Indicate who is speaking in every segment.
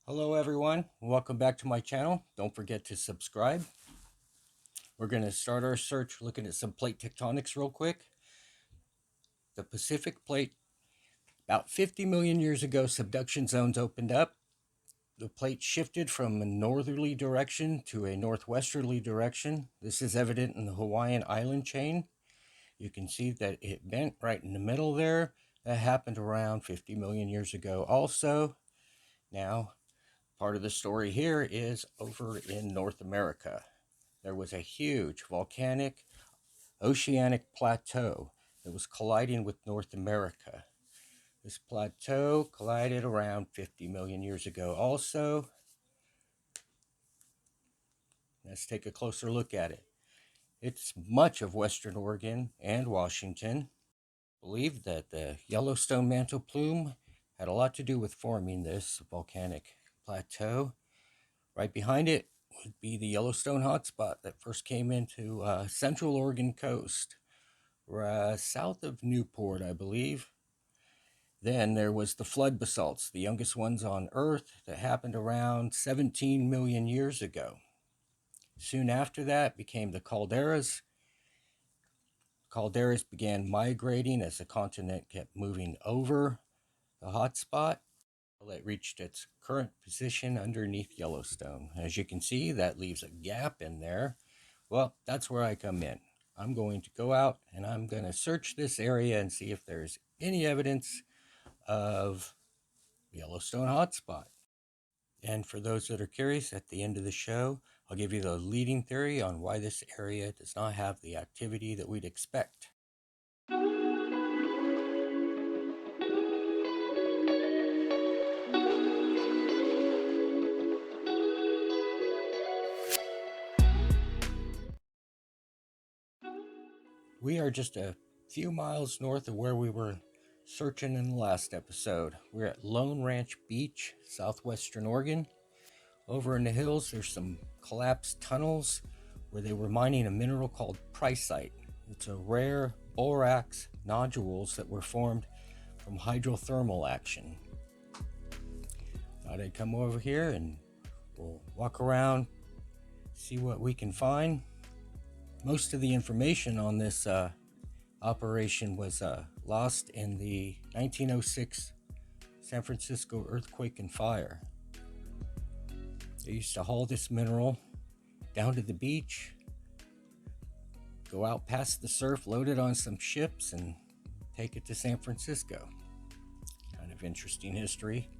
Speaker 1: Hello everyone, welcome back to my channel. Don't forget to subscribe. We're going to start our search looking at some plate tectonics real quick. The Pacific plate, about 50 million years ago, subduction zones opened up. The plate shifted from a northerly direction to a northwesterly direction. This is evident in the Hawaiian island chain. You can see that it bent right in the middle there. That happened around 50 million years ago also. Now, part of the story here is over in North America. There was a huge volcanic oceanic plateau that was colliding with North America. This plateau collided around 50 million years ago also. Let's take a closer look at it. It's much of Western Oregon and Washington. Believed that the Yellowstone mantle plume had a lot to do with forming this volcanic plateau. Right behind it would be the Yellowstone hotspot that first came into Central Oregon coast, south of Newport, I believe. Then there was the flood basalts, the youngest ones on Earth, that happened around 17 million years ago. Soon after that became the calderas. Calderas began migrating as the continent kept moving over the hotspot until it reached its current position underneath Yellowstone. As you can see, that leaves a gap in there. Well, that's where I come in. I'm going to go out and I'm going to search this area and see if there's any evidence of Yellowstone hotspot. And for those that are curious, at the end of the show, I'll give you the leading theory on why this area does not have the activity that we'd expect. We are just a few miles north of where we were searching in the last episode. We're at Lone Ranch Beach, southwestern Oregon. Over in the hills, there's some collapsed tunnels where they were mining a mineral called pricite. It's a rare borax nodules that were formed from hydrothermal action. Thought I'd come over here and we'll walk around, see what we can find. Most of the information on this operation was lost in the 1906 San Francisco earthquake and fire. They used to haul this mineral down to the beach, go out past the surf, load it on some ships, and take it to San Francisco. Kind of interesting history.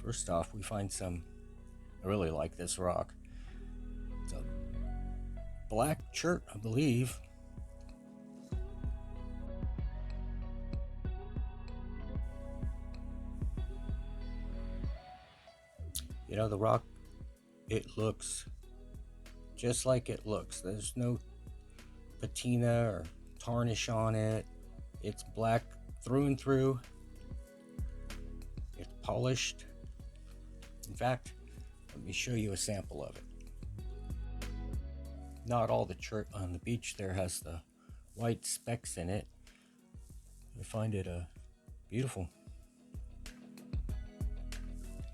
Speaker 1: First off, we find I really like this rock. It's a black chert, I believe. You know, the rock, it looks just like it looks. There's no patina or tarnish on it. It's black through and through. It's polished. In fact, let me show you a sample of it. Not all the chert on the beach there has the white specks in it. I find it beautiful.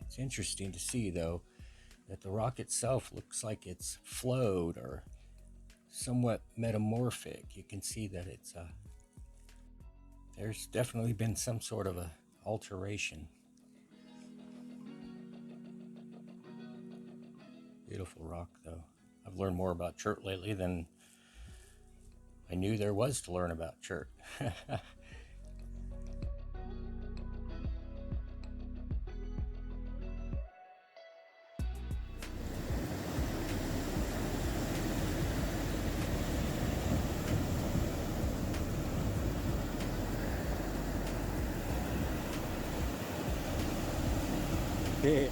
Speaker 1: It's interesting to see, though, that the rock itself looks like it's flowed or somewhat metamorphic. You can see that it's there's definitely been some sort of a alteration. Beautiful rock, though. I've learned more about chert lately than I knew there was to learn about chert. Yeah.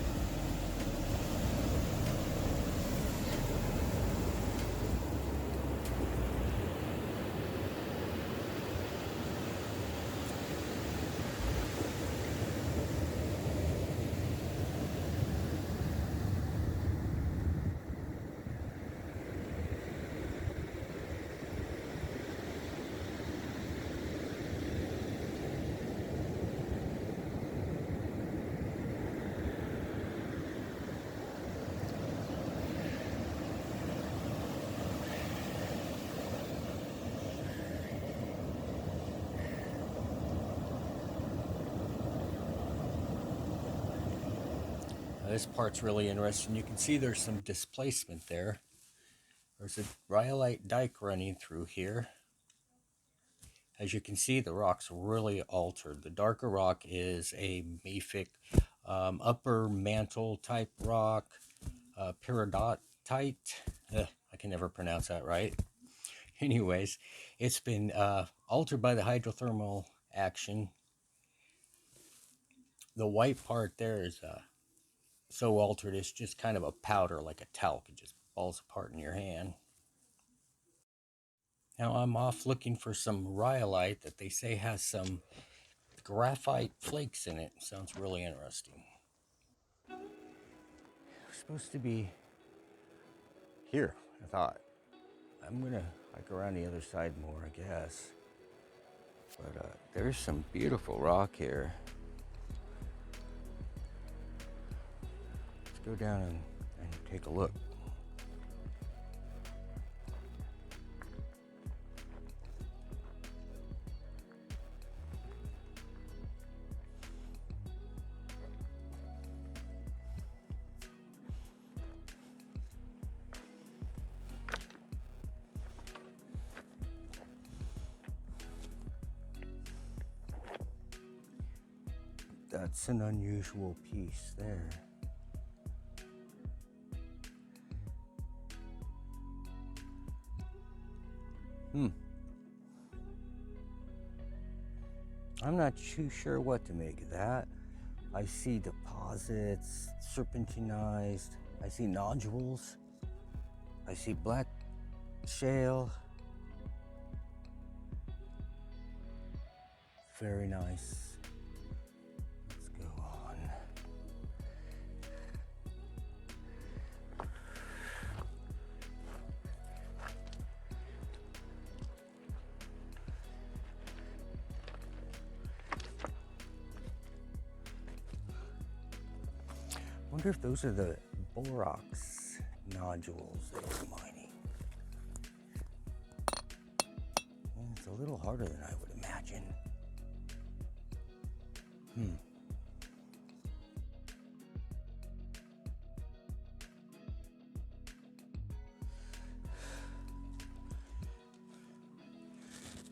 Speaker 1: This part's really interesting. You can see there's some displacement there. There's a rhyolite dike running through here. As you can see, the rock's really altered. The darker rock is a mafic upper mantle type rock, peridotite. I can never pronounce that right. Anyways, it's been altered by the hydrothermal action. The white part there is so altered, it's just kind of a powder, like a talc. It just falls apart in your hand. Now I'm off looking for some rhyolite that they say has some graphite flakes in it. Sounds really interesting. We're supposed to be here, I thought. I'm gonna hike around the other side more, I guess. But there's some beautiful rock here. Let's go down and take a look. That's an unusual piece there. I'm not too sure what to make of that. I see deposits, serpentinized. I see nodules. I see black shale. Very nice. Let's go on. I wonder if those are the borax nodules that we're mining. Well, it's a little harder than I would imagine.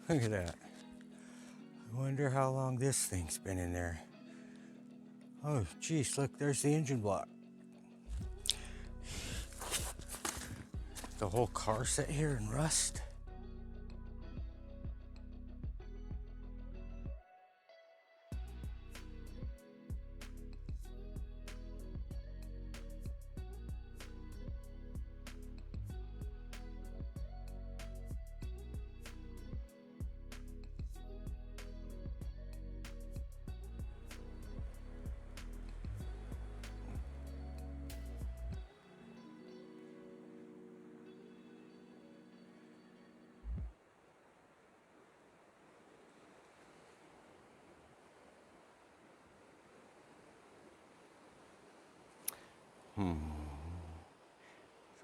Speaker 1: Look at that. I wonder how long this thing's been in there. Oh, geez, look, there's the engine block. The whole car set here in rust.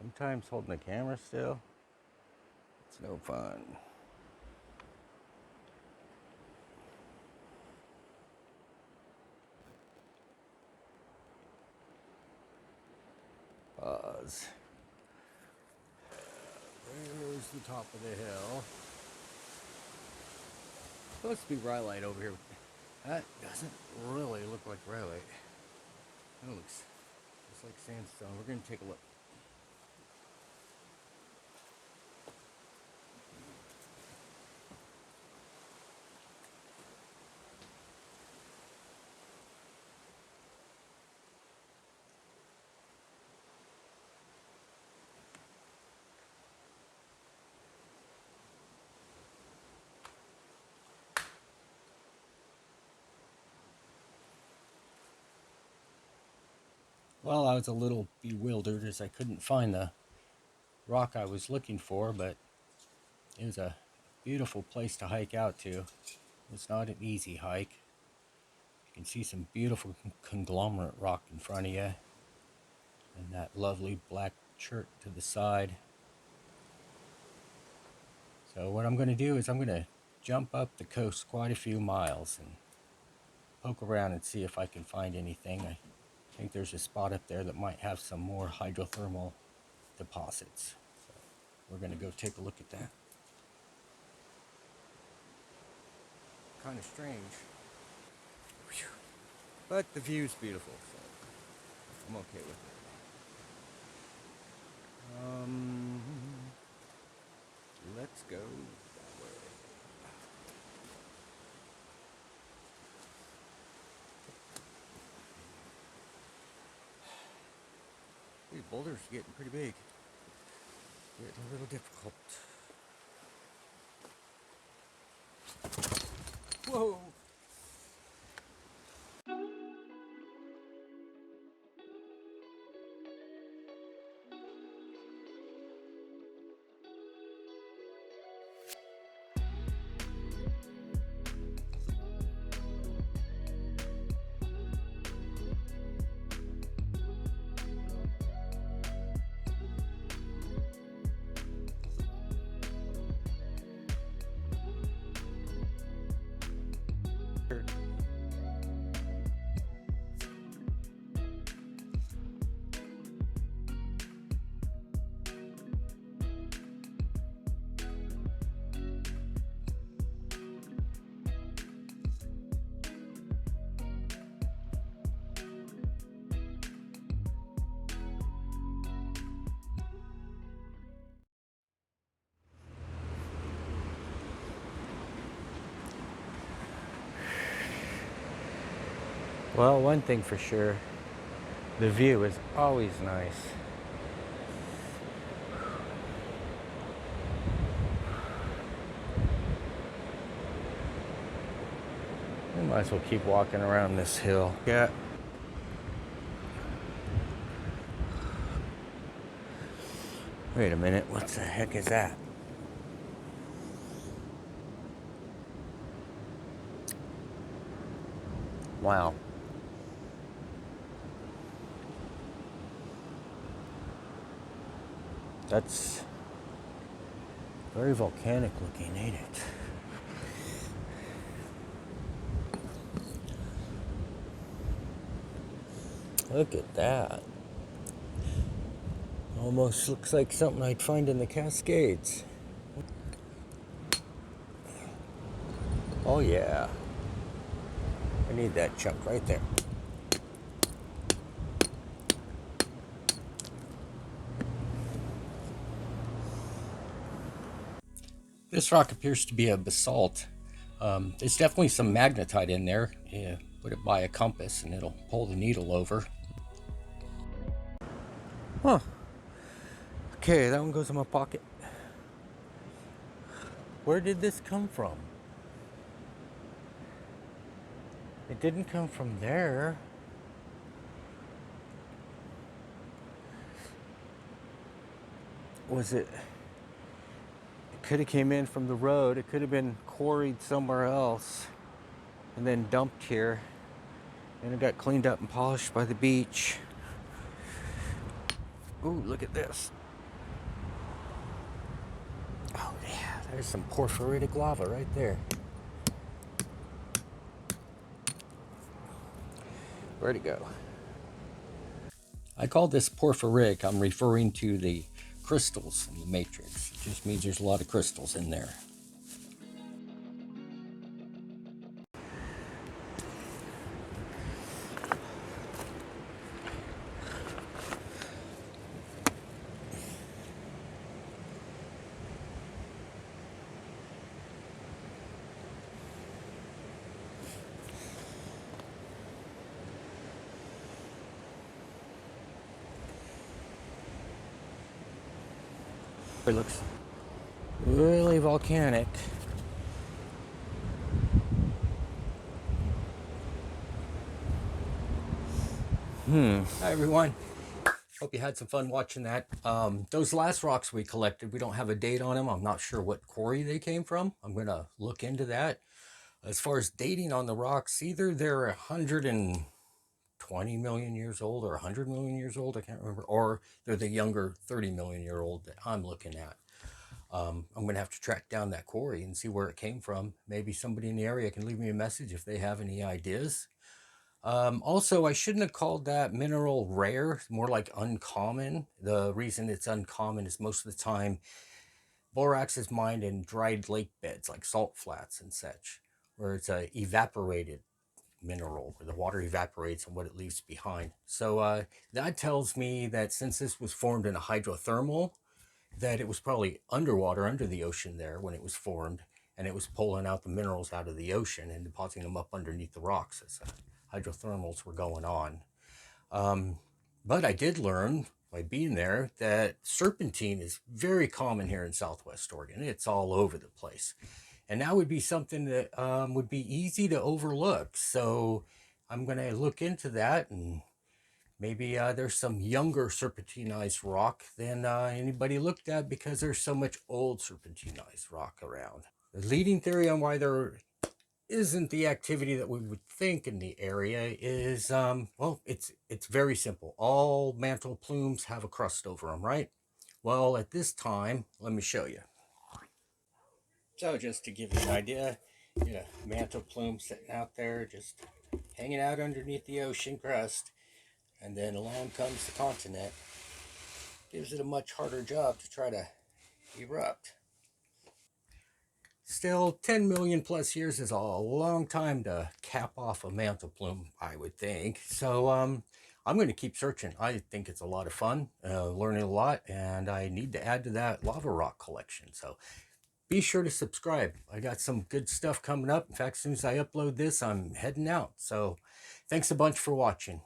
Speaker 1: Sometimes holding the camera still, it's no fun. Pause. There's the top of the hill. Supposed to be rhyolite over here. That doesn't really look like rhyolite. That looks just like sandstone. We're going to take a look. Well, I was a little bewildered as I couldn't find the rock I was looking for, but it was a beautiful place to hike out to. It's not an easy hike. You can see some beautiful conglomerate rock in front of you, and that lovely black chert to the side. So what I'm going to do is I'm going to jump up the coast quite a few miles and poke around and see if I can find anything. think there's a spot up there that might have some more hydrothermal deposits. So we're going to go take a look at that. Kind of strange. Whew. But the view's beautiful, so I'm okay with it. Let's go that way. These boulders are getting pretty big. Getting a little difficult. Whoa! Well, one thing for sure, the view is always nice. We might as well keep walking around this hill. Yeah. Wait a minute, what the heck is that? Wow. That's very volcanic looking, ain't it? Look at that. Almost looks like something I'd find in the Cascades. Oh yeah. I need that chunk right there. This rock appears to be a basalt. There's definitely some magnetite in there. Yeah, put it by a compass and it'll pull the needle over. Huh. Okay, that one goes in my pocket. Where did this come from? It didn't come from there. Was it? It could have came in from the road. It could have been quarried somewhere else and then dumped here. And it got cleaned up and polished by the beach. Ooh, look at this. Oh yeah, there's some porphyritic lava right there. Where'd it go? I call this porphyritic. I'm referring to the crystals in the matrix. It just means there's a lot of crystals in there. It looks really volcanic. Hi everyone. Hope you had some fun watching that. Those last rocks we collected, we don't have a date on them. I'm not sure what quarry they came from. I'm going to look into that. As far as dating on the rocks, either they're 120 million years old or 100 million years old, I can't remember, or they're the younger 30 million year old that I'm looking at. I'm going to have to track down that quarry and see where it came from. Maybe somebody in the area can leave me a message if they have any ideas. Also, I shouldn't have called that mineral rare, more like uncommon. The reason it's uncommon is most of the time borax is mined in dried lake beds like salt flats and such, where it's a evaporated mineral, where the water evaporates and what it leaves behind. So that tells me that since this was formed in a hydrothermal, that it was probably underwater, under the ocean there when it was formed, and it was pulling out the minerals out of the ocean and depositing them up underneath the rocks as hydrothermals were going on. Um, but I did learn by being there that serpentine is very common here in Southwest Oregon. It's all over the place. And that would be something that would be easy to overlook. So I'm going to look into that, and maybe there's some younger serpentinized rock than anybody looked at because there's so much old serpentinized rock around. The leading theory on why there isn't the activity that we would think in the area is well, it's very simple. All mantle plumes have a crust over them, right? Well, at this time, let me show you. So just to give you an idea, you know, mantle plume sitting out there just hanging out underneath the ocean crust, and then along comes the continent. Gives it a much harder job to try to erupt. Still, 10 million plus years is a long time to cap off a mantle plume, I would think. So I'm going to keep searching. I think it's a lot of fun, learning a lot, and I need to add to that lava rock collection. So be sure to subscribe. I got some good stuff coming up. In fact, as soon as I upload this, I'm heading out. So thanks a bunch for watching.